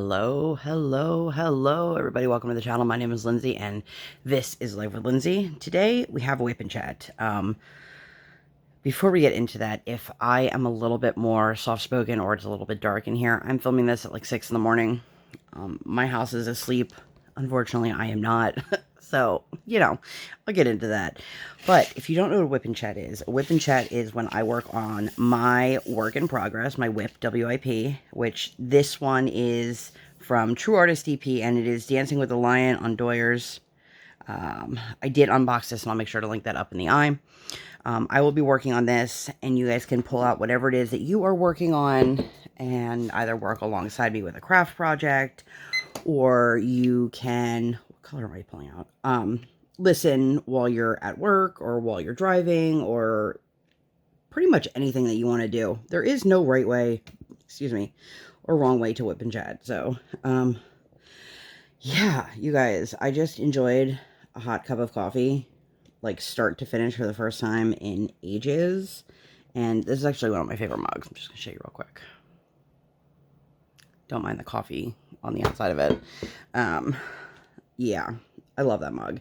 Hello, everybody. Welcome to the channel. My name is Lindsay, and this is Life.W.Lindsay. Today, we have a WIP Chat. Before we get into that, if I am a little bit more soft-spoken or it's a little bit dark in here, I'm filming this at like 6 in the morning. My house is asleep. Unfortunately, I am not. So, I'll get into that. But if you don't know what WIP Chat is, a WIP Chat is when I work on my work in progress, my WIP, W-I-P, which this one is from True Artist EP, and it is Dancing with the Lion on Doyers. I did unbox this, and I'll make sure to link that up in the eye. I will be working on this, and you guys can pull out whatever it is that you are working on and either work alongside me with a craft project, or you can... What color am I pulling out? Listen while you're at work or while you're driving or pretty much anything that you want to do. There is no right way, or wrong way to WIP and chat. So, yeah, you guys, I just enjoyed a hot cup of coffee, like start to finish for the first time in ages. And this is actually one of my favorite mugs. I'm just going to show you real quick. Don't mind the coffee on the outside of it. Yeah, I love that mug.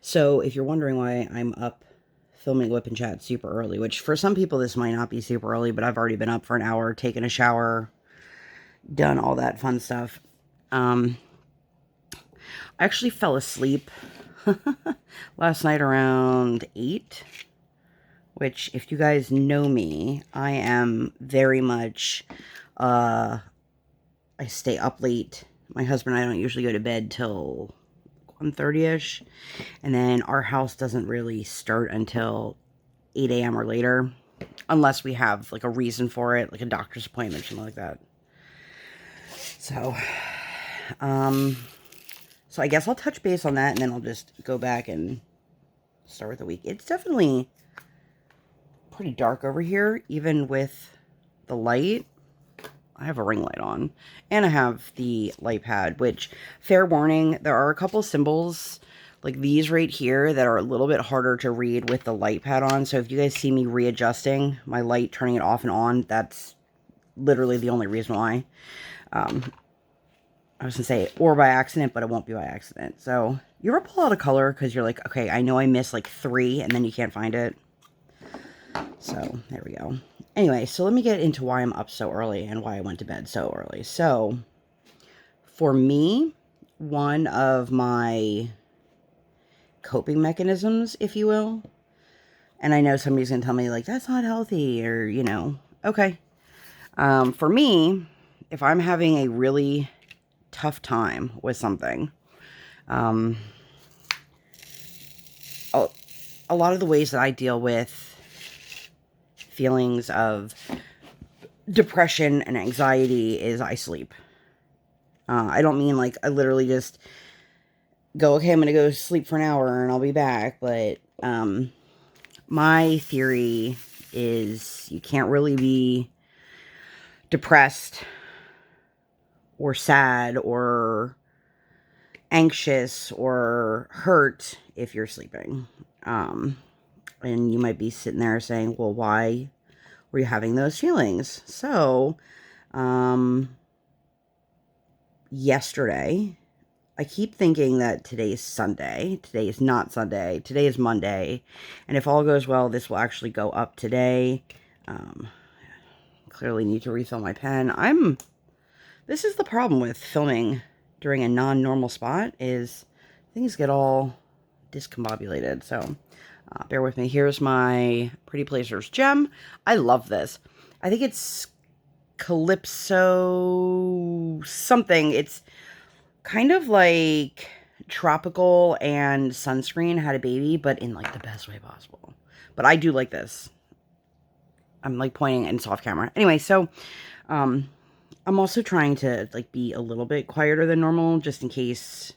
So if you're wondering why I'm up filming WIP and Chat super early, which for some people this might not be super early, but I've already been up for an hour, taken a shower, done all that fun stuff. I actually fell asleep last night around 8, which if you guys know me, I am very much, I stay up late. My husband and I don't usually go to bed till 1:30ish, and then our house doesn't really start until 8 a.m. or later, unless we have like a reason for it, like a doctor's appointment, something like that. So, I guess I'll touch base on that, and then I'll just go back and start with the week. It's definitely pretty dark over here, even with the light. I have a ring light on, and I have the light pad, which, fair warning, there are a couple symbols like these right here that are a little bit harder to read with the light pad on. So if you guys see me readjusting my light, turning it off and on, that's literally the only reason why. I was gonna say, or by accident, but it won't be by accident. So you ever pull out a color because you're like, okay, I know I missed like 3, and then you can't find it. So there we go. Anyway, so let me get into why I'm up so early and why I went to bed so early. So, for me, one of my coping mechanisms, if you will, and I know somebody's going to tell me, like, that's not healthy, or, okay. For me, if I'm having a really tough time with something, a lot of the ways that I deal with feelings of depression and anxiety is I sleep. I don't mean like I literally just go, okay, I'm going to go sleep for an hour and I'll be back. But my theory is you can't really be depressed or sad or anxious or hurt if you're sleeping. And you might be sitting there saying, well, why were you having those feelings? So, yesterday, I keep thinking that today's Sunday. Today is not Sunday. Today is Monday. And if all goes well, this will actually go up today. Clearly need to refill my pen. This is the problem with filming during a non-normal spot, is things get all discombobulated. So, bear with me. Here's my Pretty Placers gem. I love this. I think it's Calypso something. It's kind of like tropical and sunscreen had a baby, but in like the best way possible. But I do like this. I'm like pointing in soft camera. Anyway, so I'm also trying to like be a little bit quieter than normal, just in case,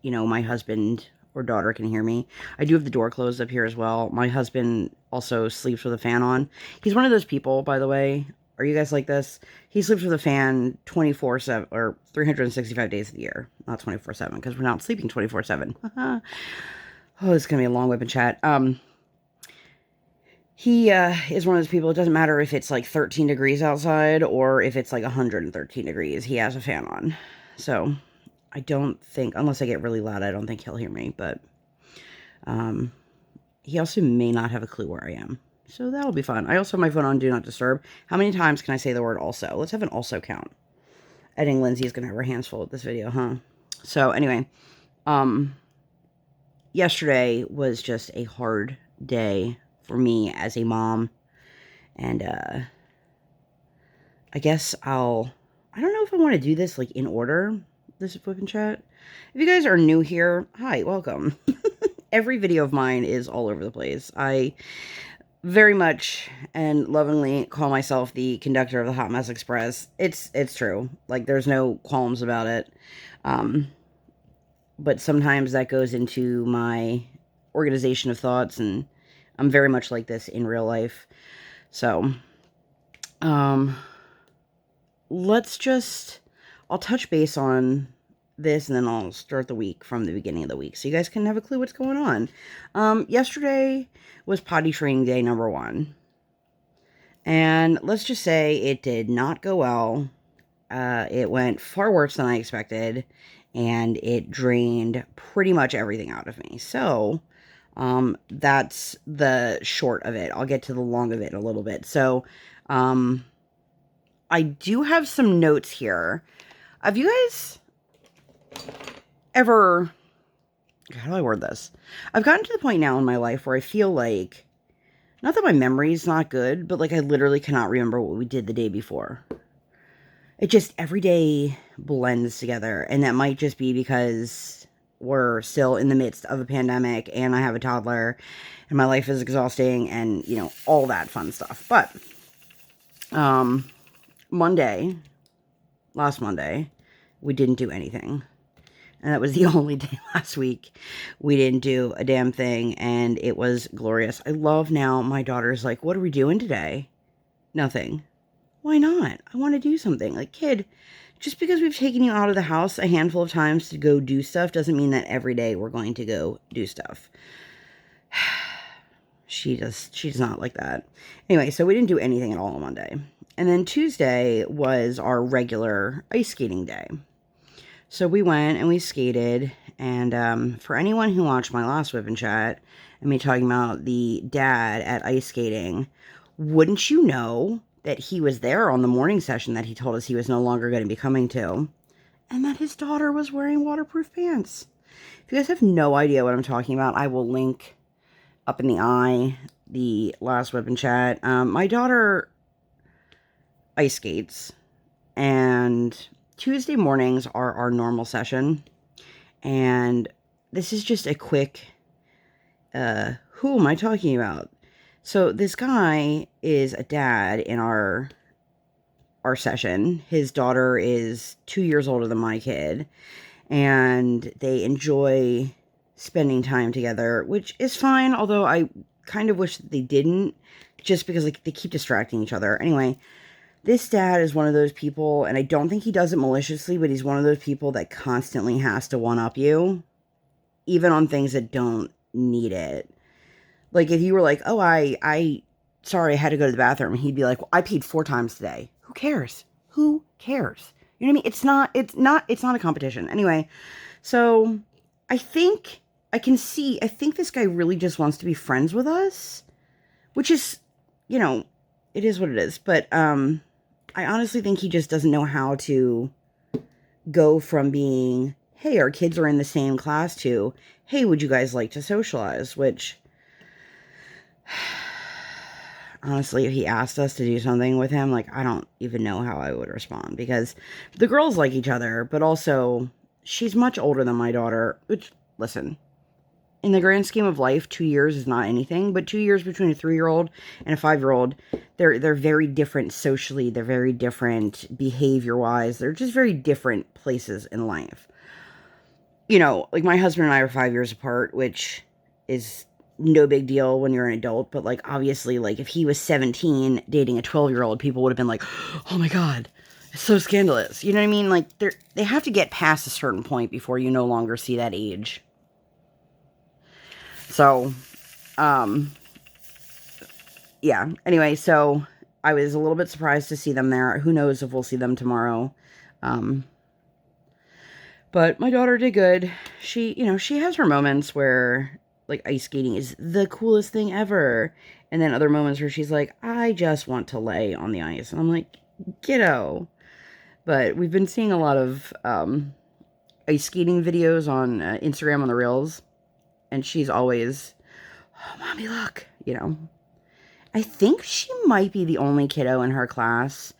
my husband or daughter can hear me. I do have the door closed up here as well. My husband also sleeps with a fan on. He's one of those people, by the way. Are you guys like this? He sleeps with a fan 24/7 or 365 days of the year. Not 24/7, because we're not sleeping 24/7. Oh, it's going to be a long WIP and chat. He is one of those people, it doesn't matter if it's like 13 degrees outside or if it's like 113 degrees. He has a fan on. So I don't think, unless I get really loud, I don't think he'll hear me. But he also may not have a clue where I am. So that'll be fun. I also have my phone on Do Not Disturb. How many times can I say the word also? Let's have an also count. I think Lindsay is going to have her hands full with this video, huh? So anyway, yesterday was just a hard day for me as a mom. And I guess I don't know if I want to do this like in order, this WIP Chat. If you guys are new here, hi, welcome. Every video of mine is all over the place. I very much and lovingly call myself the conductor of the Hot Mess Express. It's true. Like, there's no qualms about it. But sometimes that goes into my organization of thoughts, and I'm very much like this in real life. So, let's just, I'll touch base on this, and then I'll start the week from the beginning of the week, so you guys can have a clue what's going on. Yesterday was potty training day number 1. And let's just say it did not go well. It went far worse than I expected, and it drained pretty much everything out of me. So, that's the short of it. I'll get to the long of it in a little bit. So, I do have some notes here. Have you guys ever, how do I word this? I've gotten to the point now in my life where I feel like, not that my memory's not good, but like I literally cannot remember what we did the day before. It just, every day blends together, and that might just be because we're still in the midst of a pandemic, and I have a toddler, and my life is exhausting, and, you know, all that fun stuff. But, last Monday, we didn't do anything. And that was the only day last week we didn't do a damn thing, and it was glorious. I love now my daughter's like, what are we doing today? Nothing. Why not? I want to do something. Like, kid, just because we've taken you out of the house a handful of times to go do stuff doesn't mean that every day we're going to go do stuff. She does not like that. Anyway, so we didn't do anything at all on Monday. And then Tuesday was our regular ice skating day. So we went and we skated, and for anyone who watched my last WIP Chat, and me talking about the dad at ice skating, wouldn't you know that he was there on the morning session that he told us he was no longer going to be coming to, and that his daughter was wearing waterproof pants. If you guys have no idea what I'm talking about, I will link up in the eye the last WIP Chat. My daughter ice skates, and Tuesday mornings are our normal session, and this is just a quick, who am I talking about? So this guy is a dad in our session. His daughter is 2 years older than my kid, and they enjoy spending time together, which is fine, although I kind of wish that they didn't, just because like they keep distracting each other. Anyway, this dad is one of those people, and I don't think he does it maliciously, but he's one of those people that constantly has to one-up you, even on things that don't need it. Like, if you were like, oh, sorry, I had to go to the bathroom, he'd be like, well, I peed 4 times today. Who cares? Who cares? You know what I mean? It's not a competition. Anyway, so I think this guy really just wants to be friends with us, which is, you know, it is what it is. But, I honestly think he just doesn't know how to go from being, hey, our kids are in the same class, to, hey, would you guys like to socialize? Which, honestly, if he asked us to do something with him, like, I don't even know how I would respond, because the girls like each other, but also, she's much older than my daughter, which, listen, in the grand scheme of life, 2 years is not anything, but 2 years between a 3-year-old and a 5-year-old, they're very different socially, they're very different behavior-wise, they're just very different places in life. You know, like, my husband and I are 5 years apart, which is no big deal when you're an adult, but, like, obviously, like, if he was 17 dating a 12-year-old, people would have been like, oh my god, it's so scandalous. You know what I mean? Like, they have to get past a certain point before you no longer see that age. So, yeah, anyway, so I was a little bit surprised to see them there. Who knows if we'll see them tomorrow. But my daughter did good. She, she has her moments where, like, ice skating is the coolest thing ever. And then other moments where she's like, I just want to lay on the ice. And I'm like, kiddo. But we've been seeing a lot of ice skating videos on Instagram on the Reels. And she's always, oh, mommy, look, I think she might be the only kiddo in her class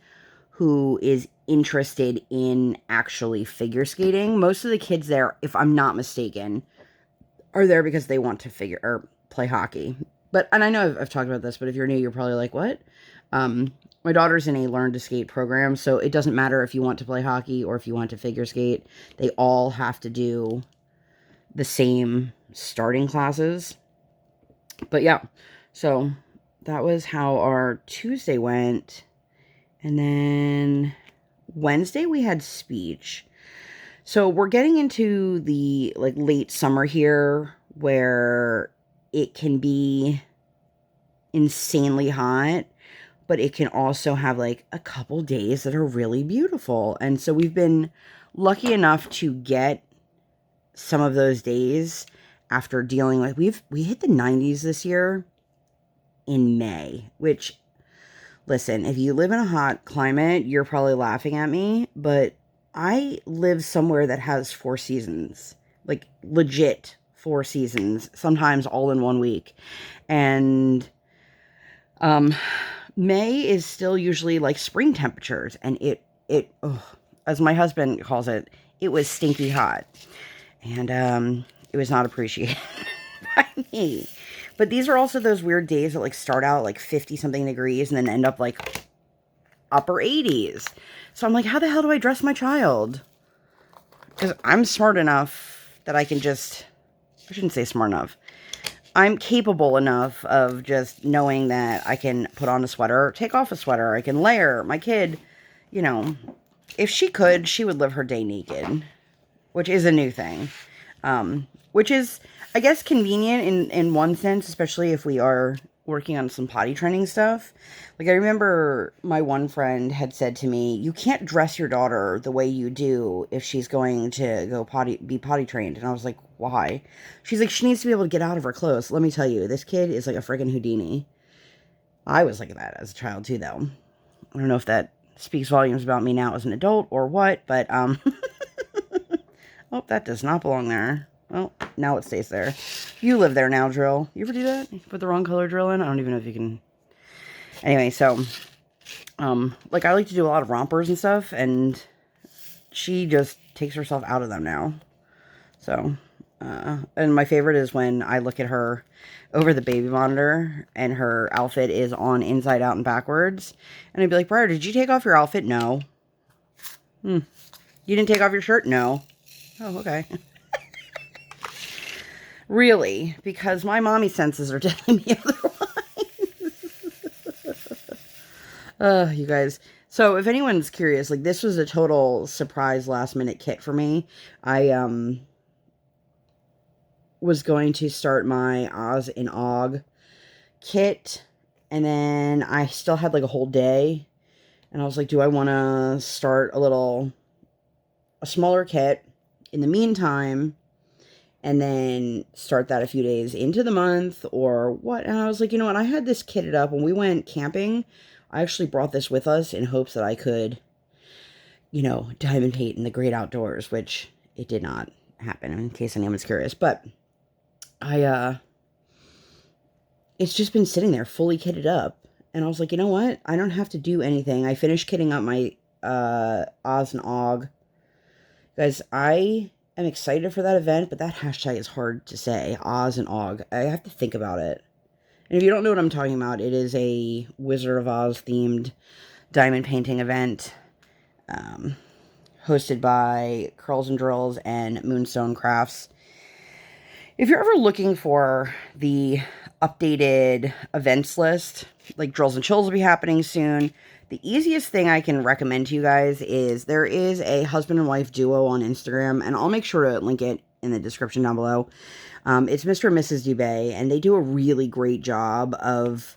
who is interested in actually figure skating. Most of the kids there, if I'm not mistaken, are there because they want to figure or play hockey. And I know I've talked about this, but if you're new, you're probably like, what? My daughter's in a learn to skate program, so it doesn't matter if you want to play hockey or if you want to figure skate. They all have to do the same starting classes. But yeah, so that was how our Tuesday went. And then Wednesday we had speech. So we're getting into the late summer here where it can be insanely hot, but it can also have a couple days that are really beautiful. And so we've been lucky enough to get some of those days after dealing with, we hit the 90s this year in May, which, listen, if you live in a hot climate, you're probably laughing at me, but I live somewhere that has 4 seasons, legit 4 seasons, sometimes all in one week. And May is still usually spring temperatures, and as my husband calls it, it was stinky hot. And it was not appreciated by me. But these are also those weird days that start out 50 something degrees and then end up upper 80s. So I'm like, how the hell do I dress my child? Because I'm smart enough that I can I shouldn't say smart enough. I'm capable enough of just knowing that I can put on a sweater, take off a sweater, I can layer. My kid, if she could, she would live her day naked, which is a new thing. Which is, I guess, convenient in one sense, especially if we are working on some potty training stuff. I remember my one friend had said to me, you can't dress your daughter the way you do if she's going to go be potty trained. And I was like, why? She's like, she needs to be able to get out of her clothes. Let me tell you, this kid is like a friggin' Houdini. I was like that as a child too, though. I don't know if that speaks volumes about me now as an adult or what, but, oh, that does not belong there. Well, now it stays there. You live there now, drill. You ever do that? You put the wrong color drill in? I don't even know if you can. Anyway, so, I like to do a lot of rompers and stuff, and she just takes herself out of them now. So, and my favorite is when I look at her over the baby monitor, and her outfit is on inside out and backwards, and I'd be like, Briar, did you take off your outfit? No. You didn't take off your shirt? No. Oh, okay. Really, because my mommy senses are telling me otherwise. You guys. So if anyone's curious, this was a total surprise last minute kit for me. I was going to start my Oz and Aug kit, and then I still had a whole day, and I was like, do I want to start a smaller kit in the meantime, and then start that a few days into the month or what? And I was like, you know what? I had this kitted up when we went camping. I actually brought this with us in hopes that I could, diamond paint in the great outdoors, which it did not happen, in case anyone's curious. But it's just been sitting there fully kitted up. And I was like, you know what? I don't have to do anything. I finished kitting up my Oz and Aug. Guys, I'm excited for that event, but that hashtag is hard to say. Oz and Aug. I have to think about it. And if you don't know what I'm talking about, it is a Wizard of Oz themed diamond painting event hosted by Curls and Drills and Moonstone Crafts. If you're ever looking for the updated events list, Drills and Chills will be happening soon. The easiest thing I can recommend to you guys is there is a husband and wife duo on Instagram, and I'll make sure to link it in the description down below. It's Mr. and Mrs. Dubé, and they do a really great job of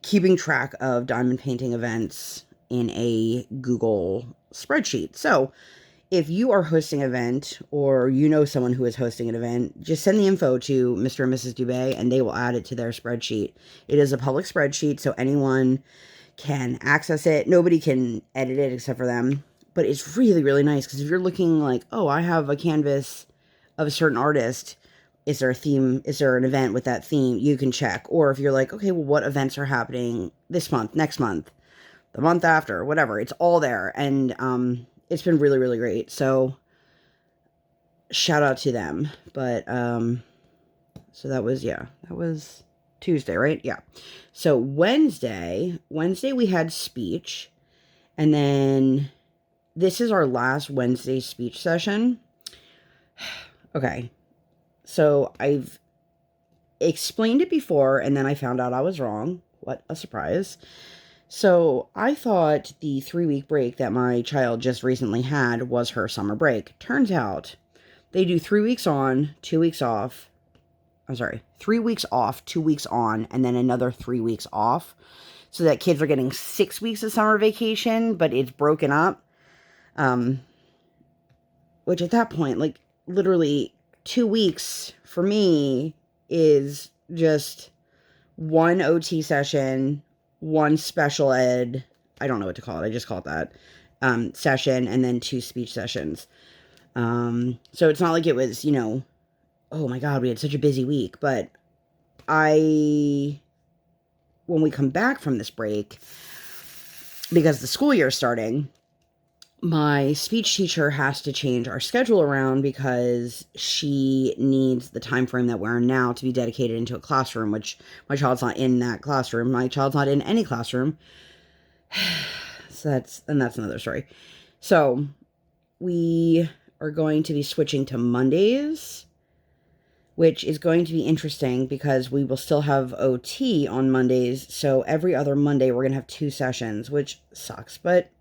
keeping track of diamond painting events in a Google spreadsheet. So if you are hosting an event or you know someone who is hosting an event, just send the info to Mr. and Mrs. Dubé and they will add it to their spreadsheet. It is a public spreadsheet, so anyone can access it. Nobody can edit it except for them. But it's really, really nice because if you're looking like, oh, I have a canvas of a certain artist, is there a theme? Is there an event with that theme? You can check. Or if you're like, okay, well, what events are happening this month, next month, the month after, whatever. It's all there. And it's been really, really great. So shout out to them. But so that was Tuesday, right? Yeah. So Wednesday we had speech. And then this is our last Wednesday speech session. Okay. So I've explained it before, and then I found out I was wrong. What a surprise. So I thought the 3-week break that my child just recently had was her summer break. Turns out they do 3 weeks on, 2 weeks off. I'm sorry, 3 weeks off, 2 weeks on, and then another 3 weeks off. So that kids are getting 6 weeks of summer vacation, but it's broken up. Which at that point, like, literally 2 weeks for me is just one OT session, one special ed, I don't know what to call it, I just call it that, session, and then 2 speech sessions. So it's not like it was, oh my God, we had such a busy week, but when we come back from this break, because the school year is starting, my speech teacher has to change our schedule around because she needs the time frame that we're in now to be dedicated into a classroom, which my child's not in that classroom. My child's not in any classroom. So that's another story. So we are going to be switching to Mondays, which is going to be interesting because we will still have OT on Mondays. So every other Monday, we're going to have 2 sessions, which sucks. But,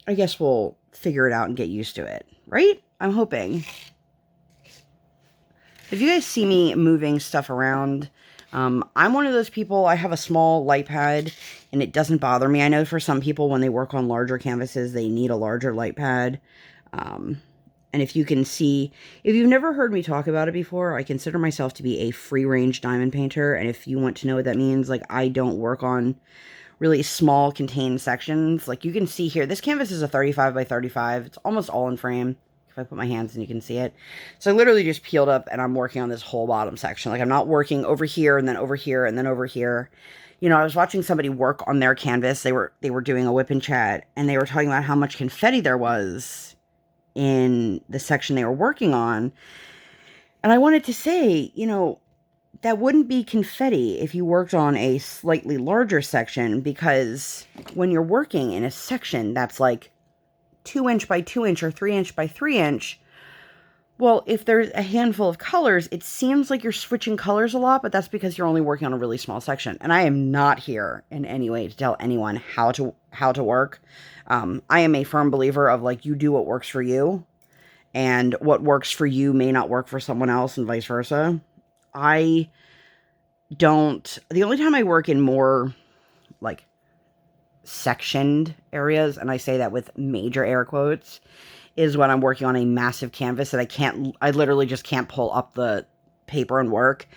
I guess we'll figure it out and get used to it, right? I'm hoping. If you guys see me moving stuff around, I'm one of those people, I have a small light pad, and it doesn't bother me. I know for some people, when they work on larger canvases, they need a larger light pad. And if you can see, if you've never heard me talk about it before, I consider myself to be a free-range diamond painter, and if you want to know what that means, like, I don't work on really small contained sections. Like you can see here, this canvas is a 35 by 35. It's almost all in frame. If I put my hands in, you can see it. So I literally just peeled up and I'm working on this whole bottom section. Like I'm not working over here and then over here and then over here. I was watching somebody work on their canvas. They were doing a WIP Chat and they were talking about how much confetti there was in the section they were working on. And I wanted to say, that wouldn't be confetti if you worked on a slightly larger section, because when you're working in a section that's like 2 inch by 2 inch or 3 inch by 3 inch, well, if there's a handful of colors, it seems like you're switching colors a lot, but that's because you're only working on a really small section. And I am not here in any way to tell anyone how to work. I am a firm believer of like, you do what works for you, and what works for you may not work for someone else and vice versa. The only time I work in more like sectioned areas, and I say that with major air quotes, is when I'm working on a massive canvas that I literally just can't pull up the paper and work.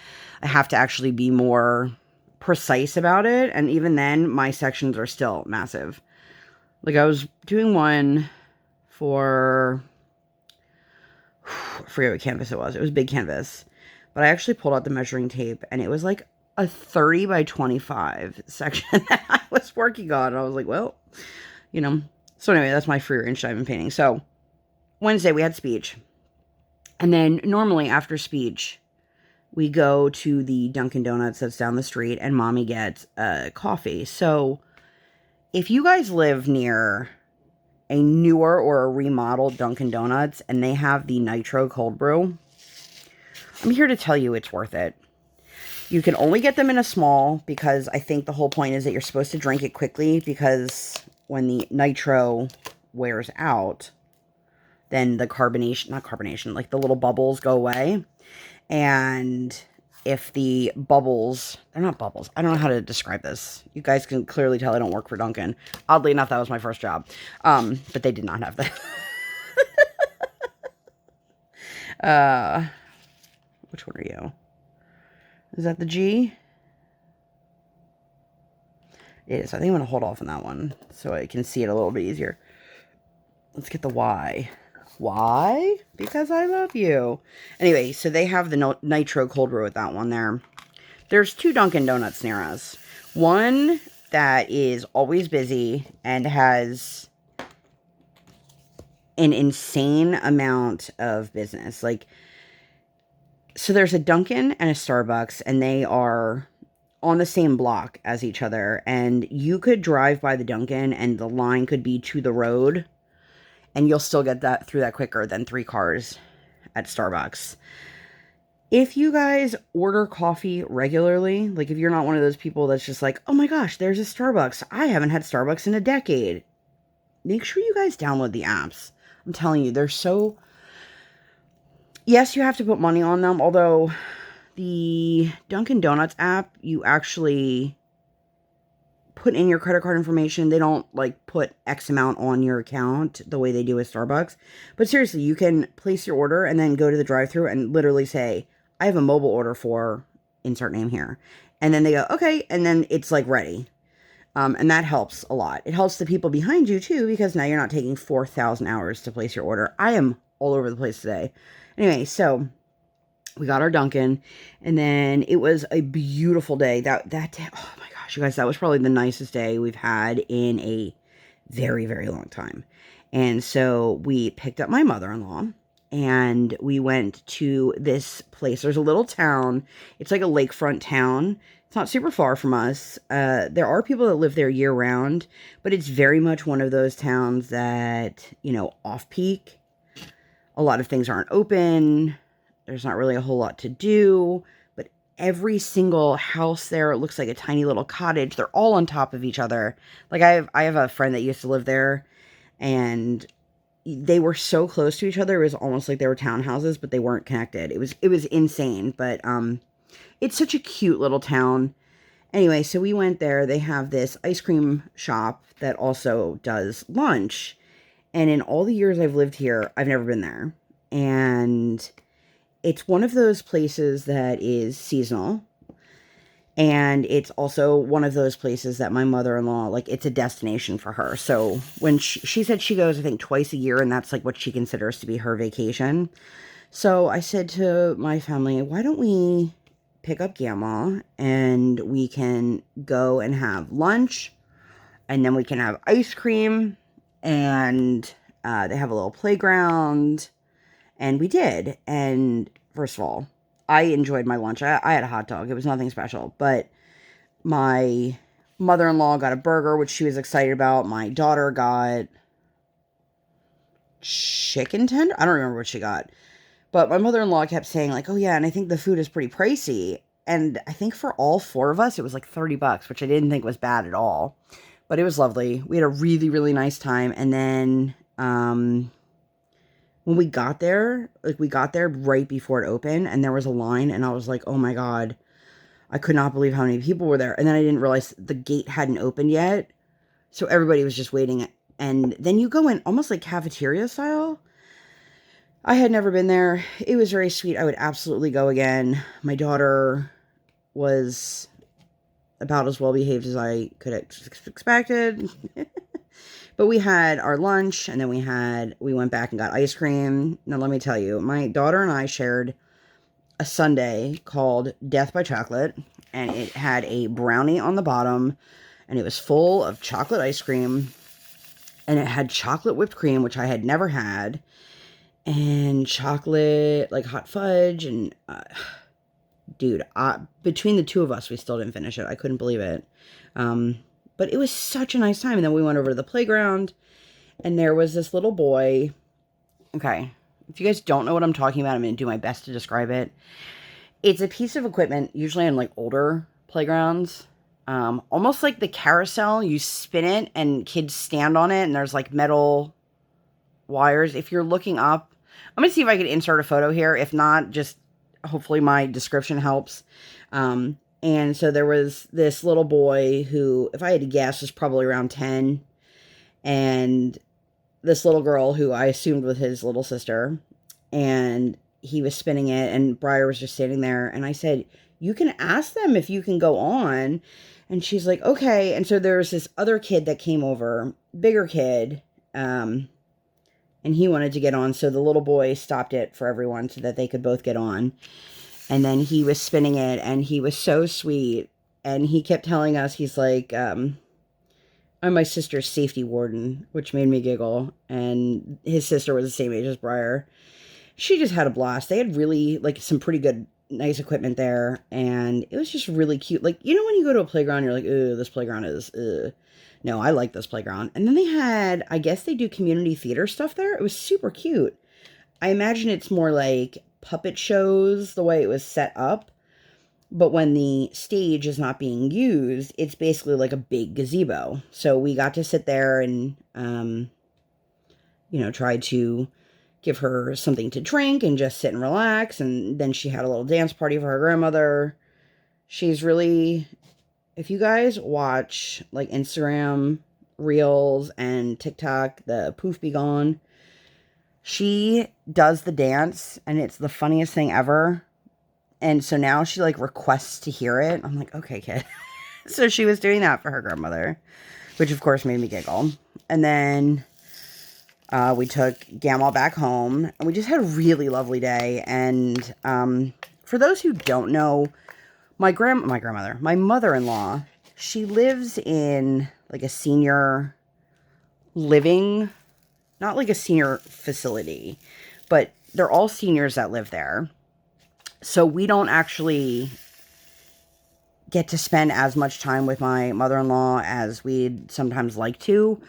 I have to actually be more precise about it. And even then, my sections are still massive. Like I was doing one for, I forget what canvas it was. It was a big canvas. But I actually pulled out the measuring tape, and it was like a 30 by 25 section that I was working on. And I was like, well, So anyway, that's my free-range diamond painting. So Wednesday, we had speech. And then normally after speech, we go to the Dunkin' Donuts that's down the street, and Mommy gets coffee. So if you guys live near a newer or a remodeled Dunkin' Donuts, and they have the Nitro Cold Brew, I'm here to tell you it's worth it. You can only get them in a small because I think the whole point is that you're supposed to drink it quickly, because when the nitro wears out, then the like the little bubbles go away. And if the bubbles, they're not bubbles. I don't know how to describe this. You guys can clearly tell I don't work for Dunkin'. Oddly enough, that was my first job. But they did not have that. Which one are you? Is that the G? It is. I think I'm going to hold off on that one so I can see it a little bit easier. Let's get the Y. Why? Because I love you. Anyway, so they have the nitro cold brew with that one there. There's 2 Dunkin' Donuts near us. One that is always busy and has an insane amount of business. Like, so there's a Dunkin' and a Starbucks, and they are on the same block as each other. And you could drive by the Dunkin' and the line could be to the road, and you'll still get that through that quicker than 3 cars at Starbucks. If you guys order coffee regularly, like if you're not one of those people that's just like, oh my gosh, there's a Starbucks. I haven't had Starbucks in a decade. Make sure you guys download the apps. I'm telling you, they're so... Yes, you have to put money on them, although the Dunkin' Donuts app, you actually put in your credit card information. They don't like put X amount on your account the way they do with Starbucks. But seriously, you can place your order and then go to the drive-thru and literally say, I have a mobile order for insert name here. And then they go, okay. And then it's like ready. And that helps a lot. It helps the people behind you too, because now you're not taking 4,000 hours to place your order. I am all over the place today. Anyway, so we got our Dunkin', and then it was a beautiful day. That day, oh my gosh, you guys, that was probably the nicest day we've had in a very, very long time. And so we picked up my mother-in-law, and we went to this place. There's a little town. It's like a lakefront town. It's not super far from us. There are people that live there year-round, but it's very much one of those towns that, you know, off-peak. A lot of things aren't open. There's not really a whole lot to do, but every single house there looks like a tiny little cottage. They're all on top of each other. Like I have a friend that used to live there, and they were so close to each other. It was almost like they were townhouses, but they weren't connected. It was insane, but it's such a cute little town. Anyway, so we went there. They have this ice cream shop that also does lunch. And in all the years I've lived here, I've never been there. And it's one of those places that is seasonal. And it's also one of those places that my mother-in-law, like, it's a destination for her. So when she said she goes, I think, twice a year, and that's like what she considers to be her vacation. So I said to my family, why don't we pick up Grandma and we can go and have lunch, and then we can have ice cream, and they have a little playground. And we did. And first of all, I enjoyed my lunch. I had a hot dog. It was nothing special. But my mother-in-law got a burger, which she was excited about. My daughter got chicken tender. I don't remember what she got. But my mother-in-law kept saying, like, oh yeah, and I think the food is pretty pricey. And I think for all 4 of us, it was like $30, which I didn't think was bad at all. But it was lovely. We had a really, really nice time. And then when we got there, like, we got there right before it opened, and there was a line, and I was like, oh my God, I could not believe how many people were there. And then I didn't realize the gate hadn't opened yet. So everybody was just waiting. And then you go in almost like cafeteria style. I had never been there. It was very sweet. I would absolutely go again. My daughter was about as well behaved as I could have expected. But we had our lunch, and then we went back and got ice cream. Now, let me tell you, my daughter and I shared a sundae called Death by Chocolate, and it had a brownie on the bottom, and it was full of chocolate ice cream, and it had chocolate whipped cream, which I had never had, and chocolate, like, hot fudge, and dude, between the 2 of us, we still didn't finish it. I couldn't believe it. But it was such a nice time. And then we went over to the playground, and there was this little boy. Okay, if you guys don't know what I'm talking about, I'm going to do my best to describe it. It's a piece of equipment, usually on like older playgrounds. Almost like the carousel. You spin it, and kids stand on it, and there's like metal wires. If you're looking up, I'm going to see if I can insert a photo here. If not, just hopefully my description helps. And so there was this little boy who, if I had to guess, was probably around 10. And this little girl who I assumed was his little sister. And he was spinning it, and Briar was just sitting there, and I said, you can ask them if you can go on. And she's like, okay. And so there was this other kid that came over, bigger kid, and he wanted to get on. So the little boy stopped it for everyone so that they could both get on. And then he was spinning it, and he was so sweet. And he kept telling us, he's like, I'm my sister's safety warden, which made me giggle. And his sister was the same age as Briar. She just had a blast. They had really, like, some pretty good, nice equipment there. And it was just really cute. Like, you know when you go to a playground, you're like, ooh, this playground is, no, I like this playground. And then they had, I guess they do community theater stuff there. It was super cute. I imagine it's more like puppet shows, the way it was set up. But when the stage is not being used, it's basically like a big gazebo. So we got to sit there and, try to give her something to drink and just sit and relax. And then she had a little dance party for her grandmother. She's really, if you guys watch like Instagram Reels and TikTok, the Poof Be Gone, she does the dance and it's the funniest thing ever. And so now she like requests to hear it. I'm like, okay, kid. So she was doing that for her grandmother, which of course made me giggle. And then we took Gamma back home, and we just had a really lovely day. And for those who don't know, my mother-in-law, she lives in like a senior living, not like a senior facility, but they're all seniors that live there. So we don't actually get to spend as much time with my mother-in-law as we'd sometimes like to.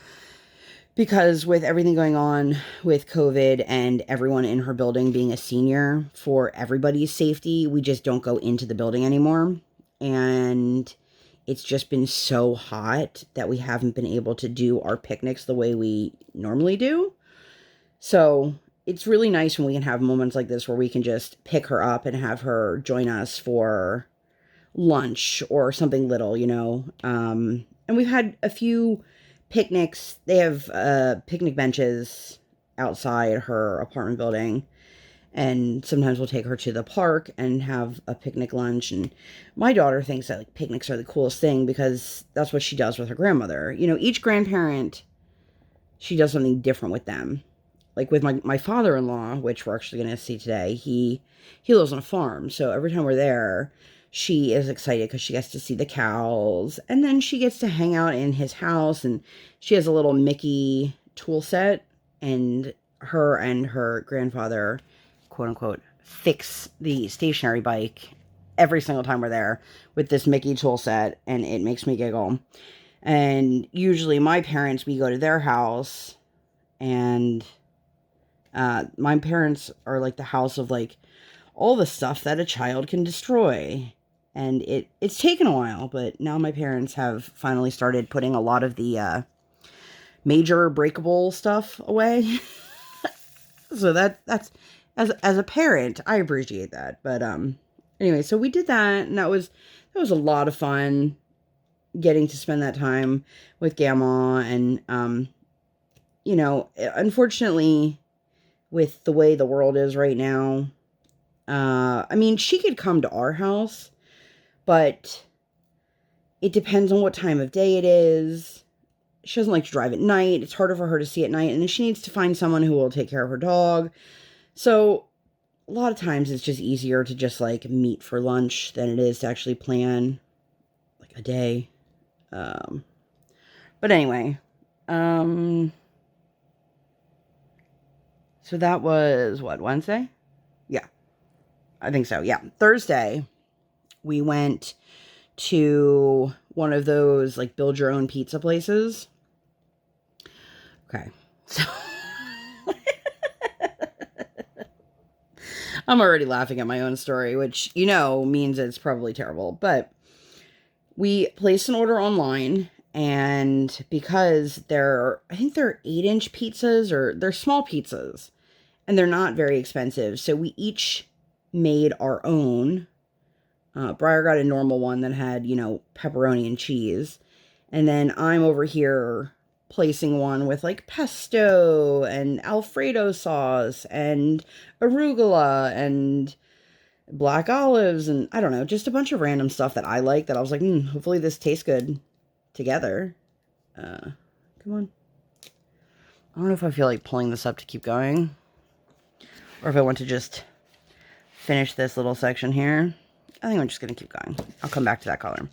Because with everything going on with COVID and everyone in her building being a senior, for everybody's safety, we just don't go into the building anymore. And it's just been so hot that we haven't been able to do our picnics the way we normally do. So it's really nice when we can have moments like this where we can just pick her up and have her join us for lunch or something little, And we've had a few picnics. They have picnic benches outside her apartment building, and sometimes we'll take her to the park and have a picnic lunch. And my daughter thinks that like picnics are the coolest thing because that's what she does with her grandmother. Each grandparent, she does something different with them. Like with my father-in-law, which we're actually going to see today, he lives on a farm, so every time we're there, she is excited because she gets to see the cows, and then she gets to hang out in his house, and she has a little Mickey tool set, and her grandfather, quote unquote, fix the stationary bike every single time we're there with this Mickey tool set, and it makes me giggle. And usually my parents, we go to their house, and my parents are like the house of like all the stuff that a child can destroy. And it's taken a while, but now my parents have finally started putting a lot of the major breakable stuff away. So that's as a parent, I appreciate that. But anyway, so we did that, and that was a lot of fun getting to spend that time with Gamma. And unfortunately, with the way the world is right now, I mean, she could come to our house, but it depends on what time of day it is. She doesn't like to drive at night. It's harder for her to see at night, and then she needs to find someone who will take care of her dog. So a lot of times it's just easier to just like meet for lunch than it is to actually plan like a day. But anyway, so that was what, Wednesday? Yeah, I think so. Yeah. Thursday, we went to one of those like build your own pizza places. Okay. So I'm already laughing at my own story, which, means it's probably terrible. But we placed an order online, and because I think they're 8-inch pizzas, or they're small pizzas, and they're not very expensive. So we each made our own. Briar got a normal one that had, pepperoni and cheese. And then I'm over here placing one with like pesto and Alfredo sauce and arugula and black olives and I don't know, just a bunch of random stuff that I like that I was like, hopefully this tastes good together. Come on. I don't know if I feel like pulling this up to keep going or if I want to just finish this little section here. I think I'm just going to keep going. I'll come back to that color.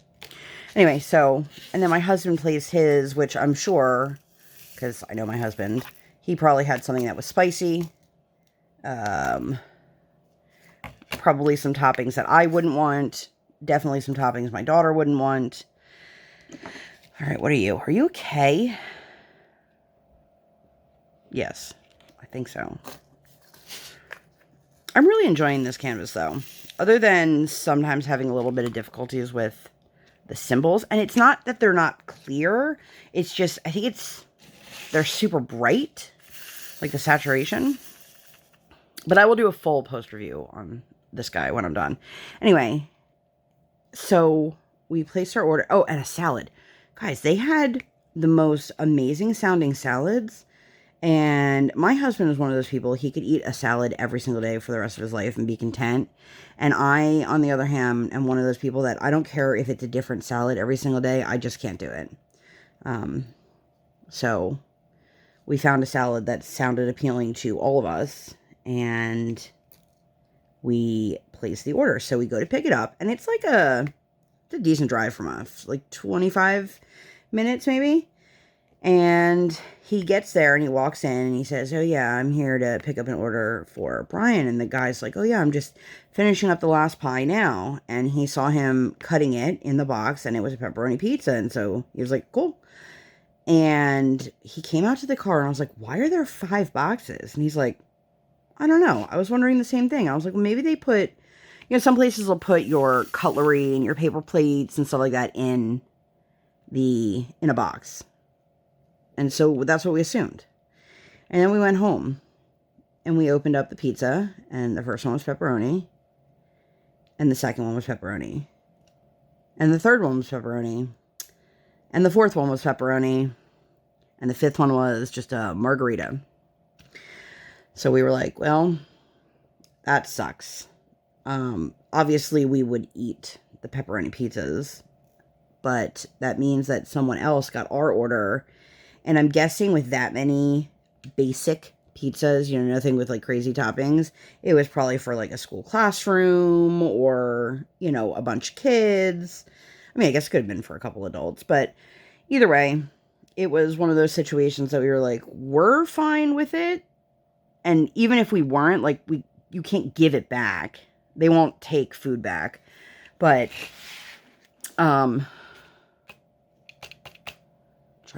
Anyway, so, and then my husband plays his, which I'm sure, because I know my husband, he probably had something that was spicy. Probably some toppings that I wouldn't want. Definitely some toppings my daughter wouldn't want. All right, what are you? Are you okay? Yes, I think so. I'm really enjoying this canvas, though. Other than sometimes having a little bit of difficulties with the symbols. And it's not that they're not clear. It's just, I think they're super bright. Like the saturation. But I will do a full post review on this guy when I'm done. Anyway, so we placed our order. Oh, and a salad. Guys, they had the most amazing sounding salads. And my husband is one of those people, he could eat a salad every single day for the rest of his life and be content. And I, on the other hand, am one of those people that I don't care if it's a different salad every single day. I just can't do it. So we found a salad that sounded appealing to all of us. And we placed the order. So we go to pick it up. And it's like it's a decent drive from us. Like 25 minutes maybe. And he gets there and he walks in and he says, oh yeah, I'm here to pick up an order for Brian. And the guy's like, oh yeah, I'm just finishing up the last pie now. And he saw him cutting it in the box and it was a pepperoni pizza. And so he was like, cool. And he came out to the car and I was like, why are there 5 boxes? And he's like, I don't know. I was wondering the same thing. I was like, well, maybe they put, some places will put your cutlery and your paper plates and stuff like that in a box. And so that's what we assumed. And then we went home. And we opened up the pizza. And the first one was pepperoni. And the second one was pepperoni. And the third one was pepperoni. And the fourth one was pepperoni. And the fifth one was just a margarita. So we were like, well, that sucks. Obviously, we would eat the pepperoni pizzas. But that means that someone else got our order. And I'm guessing with that many basic pizzas, nothing with like crazy toppings, it was probably for like a school classroom or, a bunch of kids. I mean, I guess it could have been for a couple adults, but either way, it was one of those situations that we were like, we're fine with it. And even if we weren't, like, you can't give it back. They won't take food back. But, try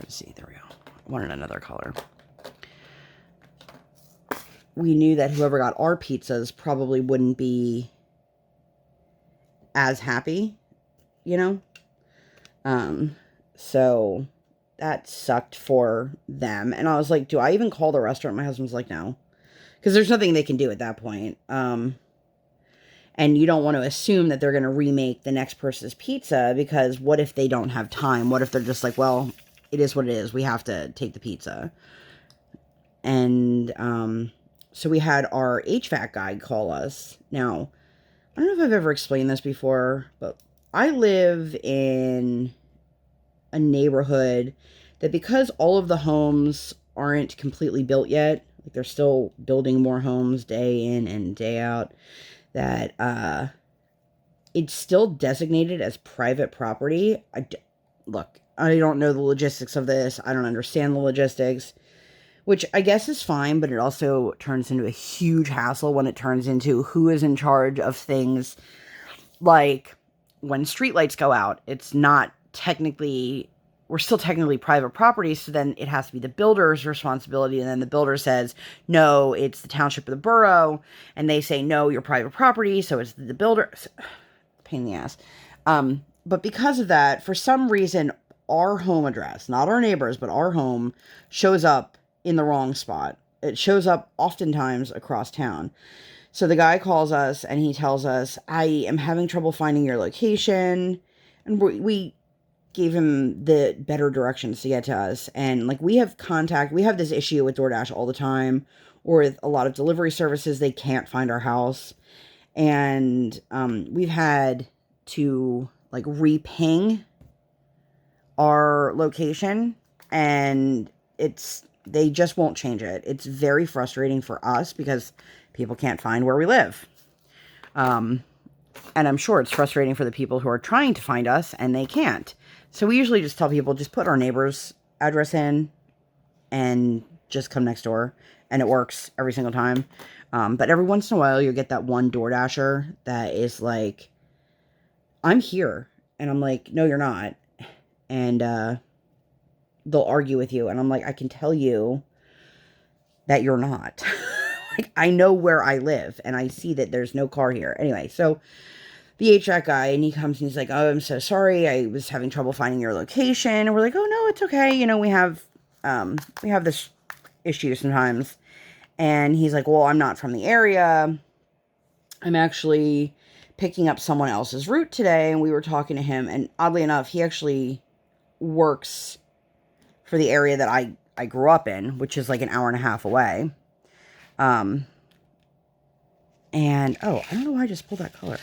to see, there we go. I wanted another color. We knew that whoever got our pizzas probably wouldn't be as happy, So that sucked for them. And I was like, do I even call the restaurant? My husband's like, no. Because there's nothing they can do at that point. And you don't want to assume that they're going to remake the next person's pizza, because what if they don't have time? What if they're just like, well, it is what it is. We have to take the pizza. And so we had our HVAC guy call us. Now, I don't know if I've ever explained this before, but I live in a neighborhood that, because all of the homes aren't completely built yet, like they're still building more homes day in and day out, that it's still designated as private property. Look, I don't know the logistics of this. I don't understand the logistics, which I guess is fine, but it also turns into a huge hassle when it turns into who is in charge of things. Like when streetlights go out, it's not technically, we're still technically private property, so then it has to be the builder's responsibility, and then the builder says, no, it's the township or the borough, and they say, no, you're private property, so it's the builder. Pain in the ass. But because of that, for some reason, our home address, not our neighbors, but our home, shows up in the wrong spot. It shows up oftentimes across town. So the guy calls us and he tells us, I am having trouble finding your location. And we gave him the better directions to get to us. And like we have this issue with DoorDash all the time, or with a lot of delivery services. They can't find our house. And we've had to like re-ping our location, and they just won't change it. It's very frustrating for us because people can't find where we live. And I'm sure it's frustrating for the people who are trying to find us and they can't. So we usually just tell people, just put our neighbor's address in and just come next door. And it works every single time. But every once in a while, you'll get that one DoorDasher that is like, I'm here. And I'm like, no, you're not. And they'll argue with you. And I'm like, I can tell you that you're not. Like, I know where I live. And I see that there's no car here. Anyway, so the HVAC guy, and he comes and he's like, oh, I'm so sorry. I was having trouble finding your location. And we're like, oh, no, it's okay. You know, we have this issue sometimes. And he's like, well, I'm not from the area. I'm actually picking up someone else's route today. And we were talking to him. And oddly enough, he actually works for the area that I grew up in, which is like an hour and a half away. And, oh, I don't know why I just pulled that color.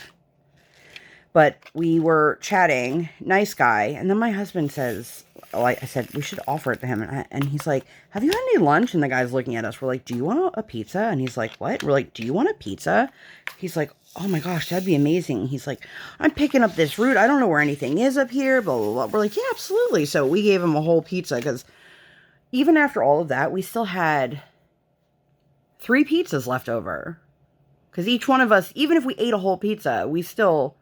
But we were chatting, nice guy. And then my husband says, I said, we should offer it to him. And he's like, have you had any lunch? And the guy's looking at us. We're like, do you want a pizza? And he's like, what? We're like, do you want a pizza? He's like, oh my gosh, that'd be amazing. He's like, I'm picking up this route. I don't know where anything is up here, blah, blah, blah. We're like, yeah, absolutely. So we gave him a whole pizza because even after all of that, we still had 3 pizzas left over. Because each one of us, even if we ate a whole pizza, we still